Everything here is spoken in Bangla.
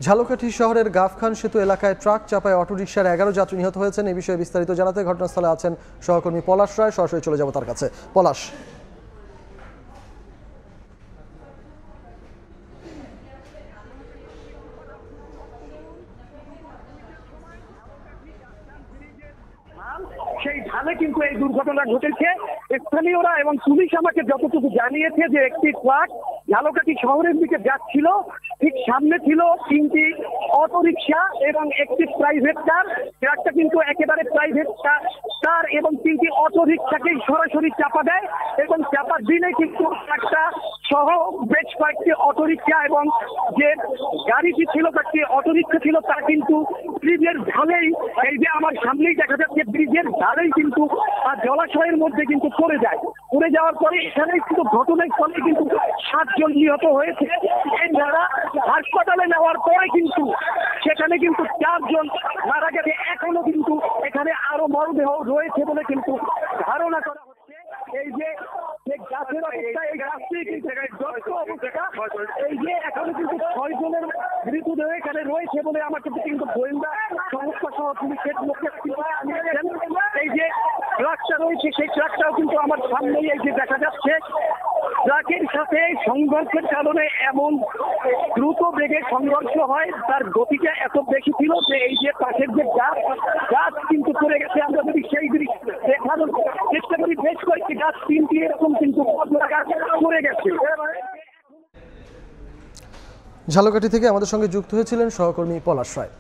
ঝালকাঠি শহরের গাফখান সেতু এলাকায় ট্রাক চাপায় অটোরিকশার 11 যাত্রী নিহত হয়েছেন। এই বিষয়ে বিস্তারিত জানাতে ঘটনাস্থলে আছেন সহকর্মী পলাশ রায়। সরাসরি চলে যাব তার কাছে। পলাশ, সেই ঢালে কিন্তু এই দুর্ঘটনা ঘটেছে। স্থানীয়রা এবং পুলিশ আমাকে যতটুকু জানিয়েছে যে একটি ট্রাক ঝালকাঠি শহরের দিকে যাচ্ছিল, ঠিক সামনে ছিল 3টি অটোরিকশা এবং একটি প্রাইভেট কার। ট্রাকটা কিন্তু একেবারে প্রাইভেট কার এবং 3টি অটোরিকশাকেই সরাসরি চাপা দেয় এবং চাপা দিলে কিন্তু ট্রাকটা সহ বেশ কয়েকটি অটোরিকশা এবং যে গাড়িটি ছিল, কয়েকটি অটোরিকশা ছিল, তা কিন্তু ব্রিজের ঢালেই, এই যে আমার সামনেই দেখা যাচ্ছে, ব্রিজের ঢালেই কিন্তু জলাশয়ের মধ্যে কিন্তু পড়ে যায়। পড়ে যাওয়ার পরে এখানে কিন্তু ঘটনার ফলে কিন্তু 7 জন নিহত হয়েছে। যারা হাসপাতালে নেওয়ার পরে কিন্তু সেখানে কিন্তু 4 জন মারা গেছে। এখনো কিন্তু এখানে আরো মরদেহ রয়েছে বলে কিন্তু ধারণা করা হচ্ছে। এই যে গাছের অবস্থা, এই গাছটি কিন্তু এই যে এখনো কিন্তু 6 জনের মৃতদেহ এখানে রয়েছে বলে আমাকে কিন্তু গোয়েন্দা সংস্থা সহ পুলিশের লোকে এই যে ট্রাকটা রয়েছে, সেই ট্রাকটাও কিন্তু আমার সামনেই এই যে দেখা যাচ্ছে। ট্রাকের সাথে সংঘর্ষের কারণে এমন দ্রুত বেগে সংঘর্ষ হয়, তার গতিটা এত বেশি ছিল যে এই যে পাশের যে গাছ কিন্তু পড়ে গেছে। আমরা যদি সেই দৃশ্য দেখানোর চেষ্টা করি, বেশ কয়েকটি গাছ, 3টি এরকম কিন্তু পড়ে গেছে। ঝালকাঠি থেকে আমাদের সঙ্গে যুক্ত হয়েছিলেন সহকর্মী পলাশ রায়।